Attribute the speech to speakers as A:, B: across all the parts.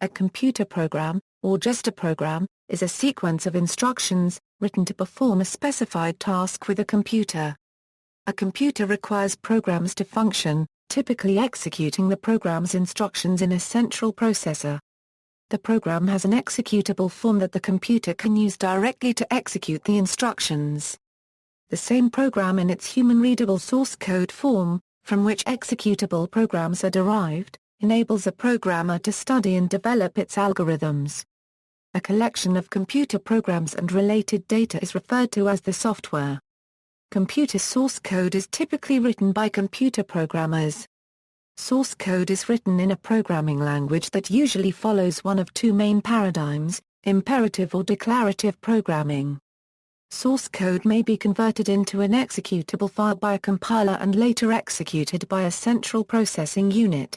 A: A computer program, or just a program, is a sequence of instructions, written to perform a specified task with a computer. A computer requires programs to function, typically executing the program's instructions in a central processor. The program has an executable form that the computer can use directly to execute the instructions. The same program in its human-readable source code form, from which executable programs are derived, enables a programmer to study and develop its algorithms. A collection of computer programs and related data is referred to as the software. Computer source code is typically written by computer programmers. Source code is written in a programming language that usually follows one of two main paradigms, imperative or declarative programming. Source code may be converted into an executable file by a compiler and later executed by a central processing unit.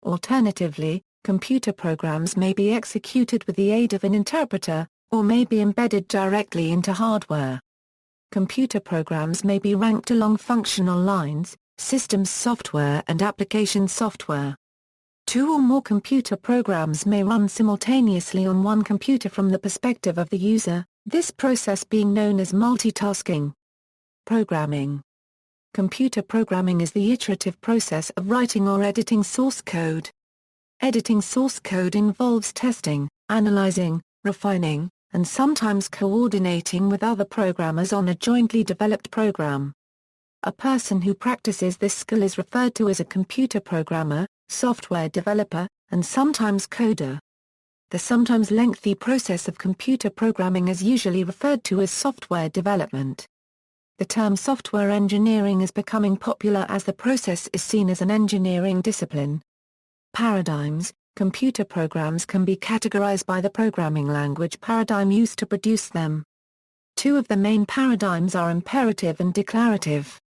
A: Alternatively, computer programs may be executed with the aid of an interpreter, or may be embedded directly into hardware. Computer programs may be ranked along functional lines, systems software and application software. Two or more computer programs may run simultaneously on one computer from the perspective of the user, this process being known as multitasking. Programming. Computer programming is the iterative process of writing or editing source code. Editing source code involves testing, analyzing, refining, and sometimes coordinating with other programmers on a jointly developed program. A person who practices this skill is referred to as a computer programmer, software developer, and sometimes coder. The sometimes lengthy process of computer programming is usually referred to as software development. The term software engineering is becoming popular as the process is seen as an engineering discipline. Paradigms. Computer programs can be categorized by the programming language paradigm used to produce them. Two of the main paradigms are imperative and declarative.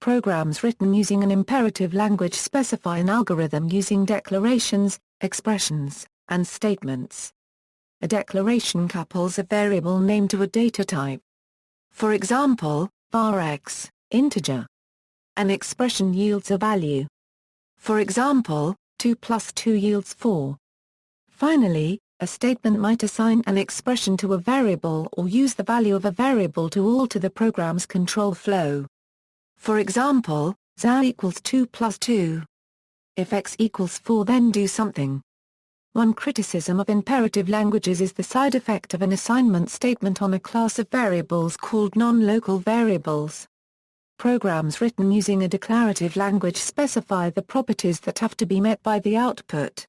A: Programs written using an imperative language specify an algorithm using declarations, expressions, and statements. A declaration couples a variable name to a data type. For example, var x, integer. An expression yields a value. For example, 2 plus 2 yields 4. Finally, a statement might assign an expression to a variable or use the value of a variable to alter the program's control flow. For example, za equals 2 plus 2. If x equals 4 then do something. One criticism of imperative languages is the side effect of an assignment statement on a class of variables called non-local variables. Programs written using a declarative language specify the properties that have to be met by the output.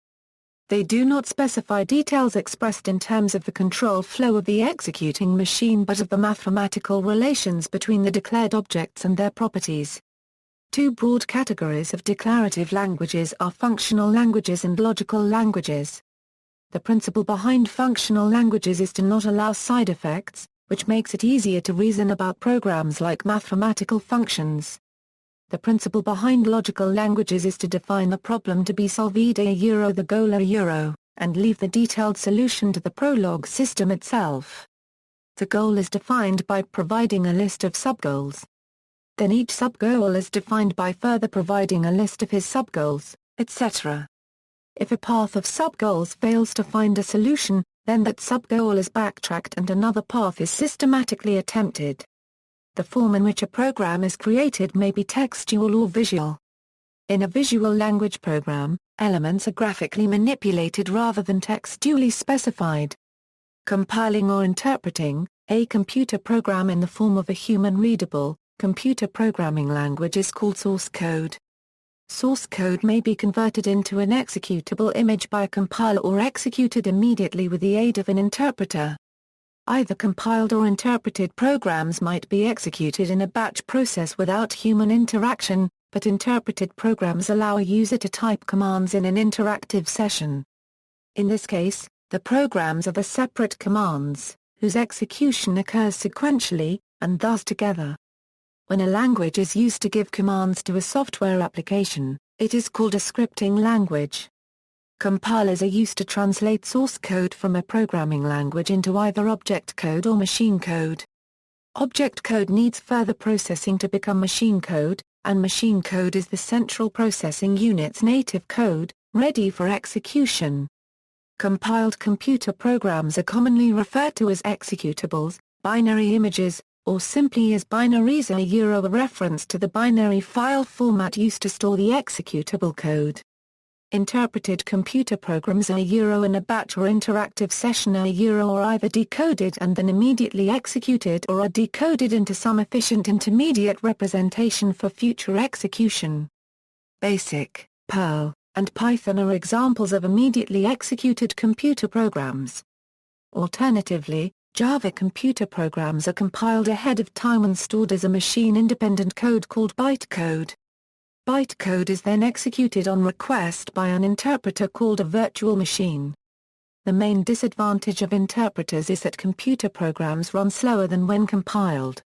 A: They do not specify details expressed in terms of the control flow of the executing machine but of the mathematical relations between the declared objects and their properties. Two broad categories of declarative languages are functional languages and logical languages. The principle behind functional languages is to not allow side effects, which makes it easier to reason about programs like mathematical functions. The principle behind logical languages is to define the problem to be solved the goal and leave the detailed solution to the prologue system itself. The goal is defined by providing a list of subgoals. Then each subgoal is defined by further providing a list of his subgoals, etc. If a path of subgoals fails to find a solution, then that subgoal is backtracked and another path is systematically attempted. The form in which a program is created may be textual or visual. In a visual language program, elements are graphically manipulated rather than textually specified. Compiling or interpreting, a computer program in the form of a human-readable, computer programming language is called source code. Source code may be converted into an executable image by a compiler or executed immediately with the aid of an interpreter. Either compiled or interpreted programs might be executed in a batch process without human interaction, but interpreted programs allow a user to type commands in an interactive session. In this case, the programs are the separate commands, whose execution occurs sequentially, and thus together. When a language is used to give commands to a software application, it is called a scripting language. Compilers are used to translate source code from a programming language into either object code or machine code. Object code needs further processing to become machine code, and machine code is the central processing unit's native code, ready for execution. Compiled computer programs are commonly referred to as executables, binary images, or simply as binaries, a reference to the binary file format used to store the executable code. Interpreted computer programs are in a batch or interactive session are either decoded and then immediately executed or are decoded into some efficient intermediate representation for future execution. BASIC, Perl, and Python are examples of immediately executed computer programs. Alternatively, Java computer programs are compiled ahead of time and stored as a machine-independent code called bytecode. Bytecode is then executed on request by an interpreter called a virtual machine. The main disadvantage of interpreters is that computer programs run slower than when compiled.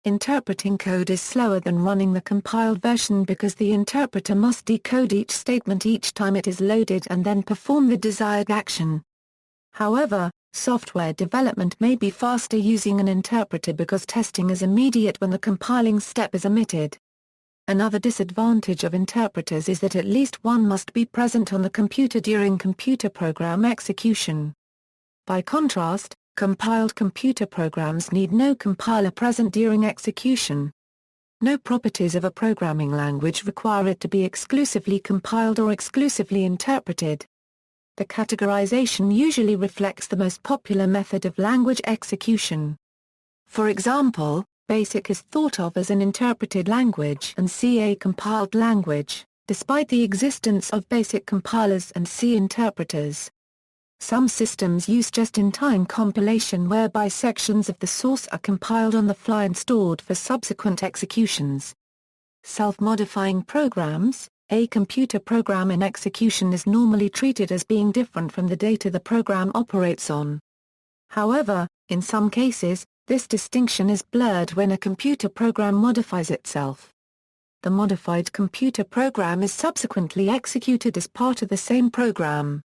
A: Interpreting code is slower than running the compiled version because the interpreter must decode each statement each time it is loaded and then perform the desired action. However, software development may be faster using an interpreter because testing is immediate when the compiling step is omitted. Another disadvantage of interpreters is that at least one must be present on the computer during computer program execution. By contrast, compiled computer programs need no compiler present during execution. No properties of a programming language require it to be exclusively compiled or exclusively interpreted. The categorization usually reflects the most popular method of language execution. For example, BASIC is thought of as an interpreted language and C a compiled language, despite the existence of BASIC compilers and C interpreters. Some systems use just-in-time compilation whereby sections of the source are compiled on the fly and stored for subsequent executions. Self-modifying programs. A computer program in execution is normally treated as being different from the data the program operates on. However, in some cases, this distinction is blurred when a computer program modifies itself. The modified computer program is subsequently executed as part of the same program.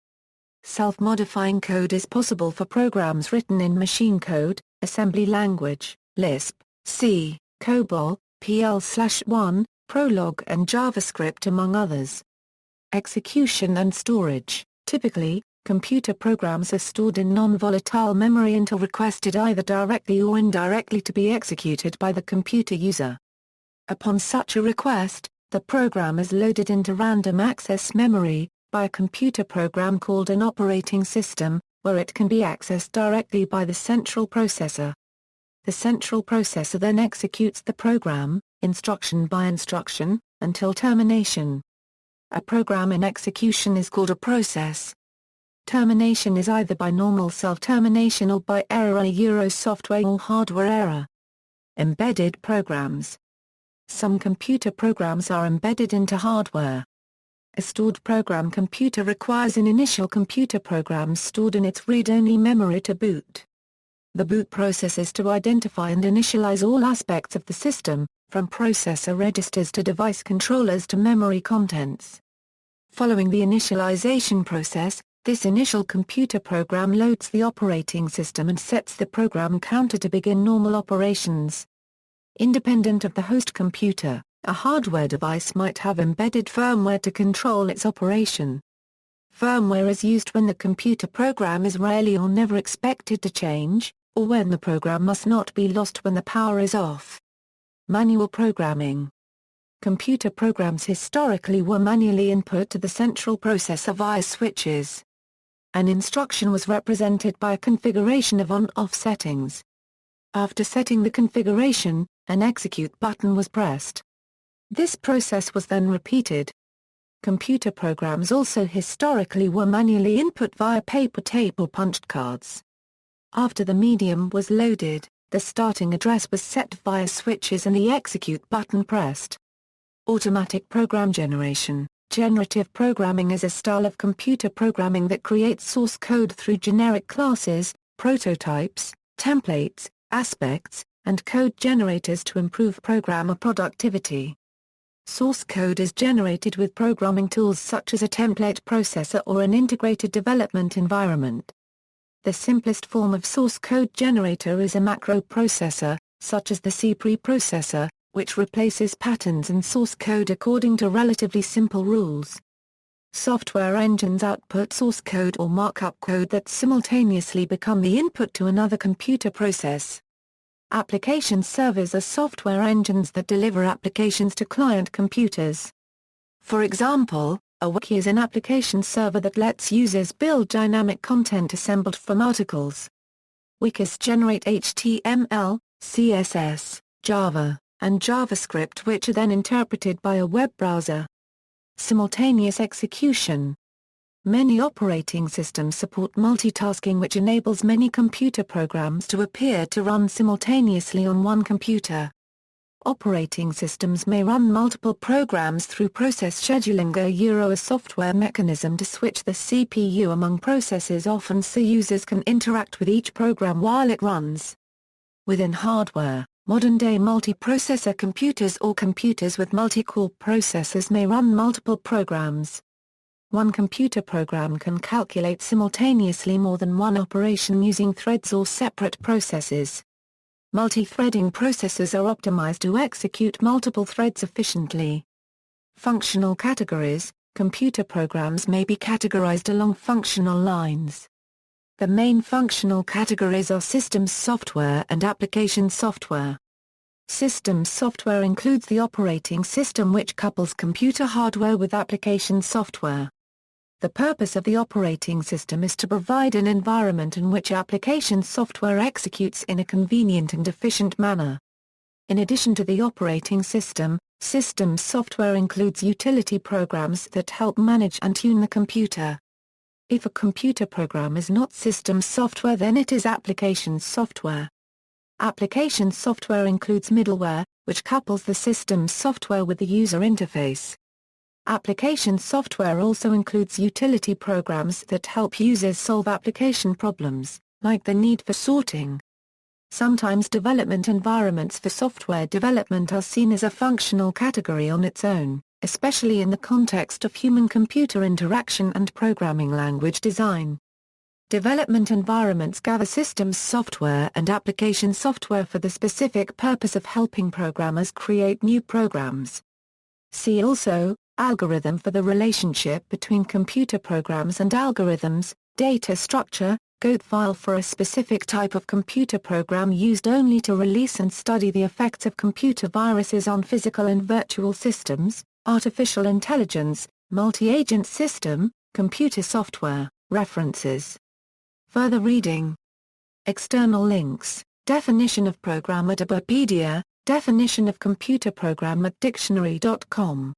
A: Self-modifying code is possible for programs written in machine code, assembly language, Lisp, C, COBOL, PL/1, Prolog and JavaScript among others. Execution and storage. Typically, computer programs are stored in non-volatile memory until requested either directly or indirectly to be executed by the computer user. Upon such a request, the program is loaded into random access memory, by a computer program called an operating system, where it can be accessed directly by the central processor. The central processor then executes the program, instruction by instruction, until termination. A program in execution is called a process. Termination is either by normal self-termination or by error, software or hardware error. Embedded programs. Some computer programs are embedded into hardware. A stored program computer requires an initial computer program stored in its read-only memory to boot. The boot process is to identify and initialize all aspects of the system, from processor registers to device controllers to memory contents. Following the initialization process, this initial computer program loads the operating system and sets the program counter to begin normal operations. Independent of the host computer, a hardware device might have embedded firmware to control its operation. Firmware is used when the computer program is rarely or never expected to change, or when the program must not be lost when the power is off. Manual programming. Computer programs historically were manually input to the central processor via switches. An instruction was represented by a configuration of on-off settings. After setting the configuration, an execute button was pressed. This process was then repeated. Computer programs also historically were manually input via paper tape or punched cards. After the medium was loaded, the starting address was set via switches and the execute button pressed. Automatic program generation. Generative programming is a style of computer programming that creates source code through generic classes, prototypes, templates, aspects, and code generators to improve programmer productivity. Source code is generated with programming tools such as a template processor or an integrated development environment. The simplest form of source code generator is a macro processor, such as the C preprocessor, which replaces patterns in source code according to relatively simple rules. Software engines output source code or markup code that simultaneously become the input to another computer process. Application servers are software engines that deliver applications to client computers. For example, a wiki is an application server that lets users build dynamic content assembled from articles. Wikis generate HTML, CSS, Java, and JavaScript which are then interpreted by a web browser. Simultaneous execution. Many operating systems support multitasking which enables many computer programs to appear to run simultaneously on one computer. Operating systems may run multiple programs through process scheduling, a software mechanism to switch the CPU among processes often so users can interact with each program while it runs. Within hardware, modern-day multiprocessor computers or computers with multi-core processors may run multiple programs. One computer program can calculate simultaneously more than one operation using threads or separate processes. Multi-threading processors are optimized to execute multiple threads efficiently. Functional categories. Computer programs may be categorized along functional lines. The main functional categories are systems software and application software. Systems software includes the operating system which couples computer hardware with application software. The purpose of the operating system is to provide an environment in which application software executes in a convenient and efficient manner. In addition to the operating system, systems software includes utility programs that help manage and tune the computer. If a computer program is not system software, then it is application software. Application software includes middleware, which couples the system software with the user interface. Application software also includes utility programs that help users solve application problems, like the need for sorting. Sometimes development environments for software development are seen as a functional category on its own, especially in the context of human-computer interaction and programming language design. Development environments gather systems software and application software for the specific purpose of helping programmers create new programs. See also, algorithm for the relationship between computer programs and algorithms, data structure, code file for a specific type of computer program used only to release and study the effects of computer viruses on physical and virtual systems, artificial intelligence, multi-agent system, computer software, references. Further reading. External links, definition of program at Wikipedia, definition of computer program at dictionary.com.